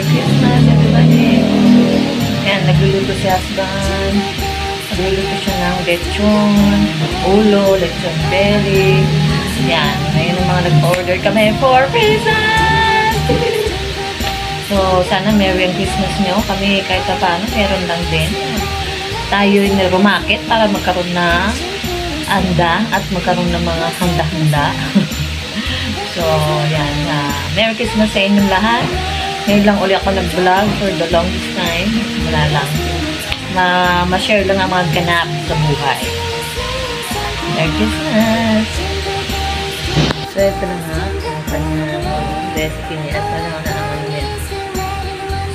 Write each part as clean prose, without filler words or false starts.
Merry Christmas, everybody. Ayan, nagluluto si husband. Nagluluto siya ng lechon, ulo, lechon belly. Ayan, ngayon ang mga nag-order kami for Christmas. So, sana Merry Christmas nyo. Kami kahit pa paano, meron lang din. Tayo yung rumakit para magkaroon na anda at magkaroon ng mga handa-handa. So, yan. Merry Christmas sa inyong lahat. Ngayon lang ulit ako nag-vlog for the longest time. Wala lang. Ma-share lang ang mga ganap sa buhay. Merry Christmas! So, ito na nga. Ang kanyang recipe niya. At alam na naman niya.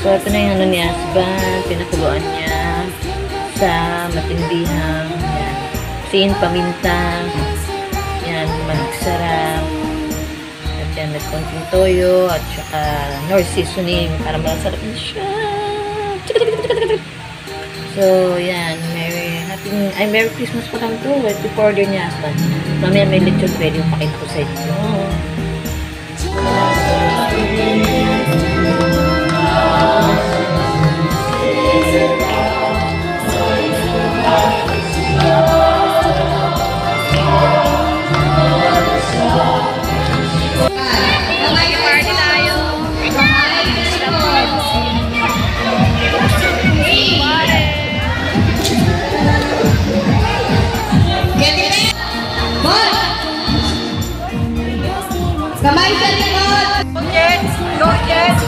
So, ito na yung ano ni husband. Pinakuluan niya sa matindihang sin, paminta. Yan, magsarap. At yan, nagkonting toyo at saka nor seasoning para masarap na siya. So, yan. Merry Christmas pa lang to. Before order niya husband. Mamaya may lechon pwede yung pakita ko sa inyo. Kamay sa likod! Go Jets! Go Jets!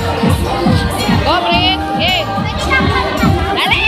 Go Brit! Hey! Dali!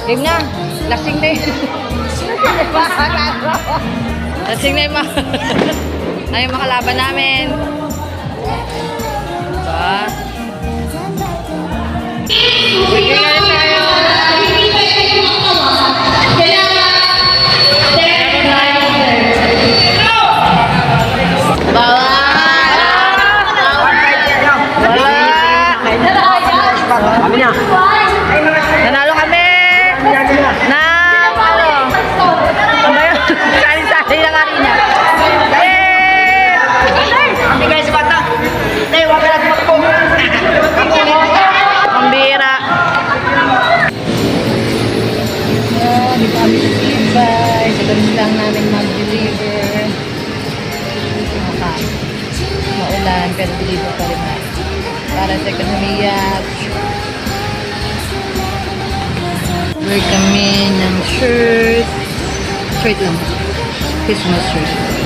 Game na. Lasing na yun. Lasing na yung yung mga laban namin. Diba? Sige na rin tayo. Nanalo kami na sali-sali lang arena. Hindi guys, bata. Tay, wag ka natin magpo. Pambira. Di pa kami nagsibay. Sa ganun lang namin mag-deliver. Maulan, pero deliver pa rin natin. Para sa ekonomiya. Wear kami ng shirt. Shirt lang. Christmas shirt.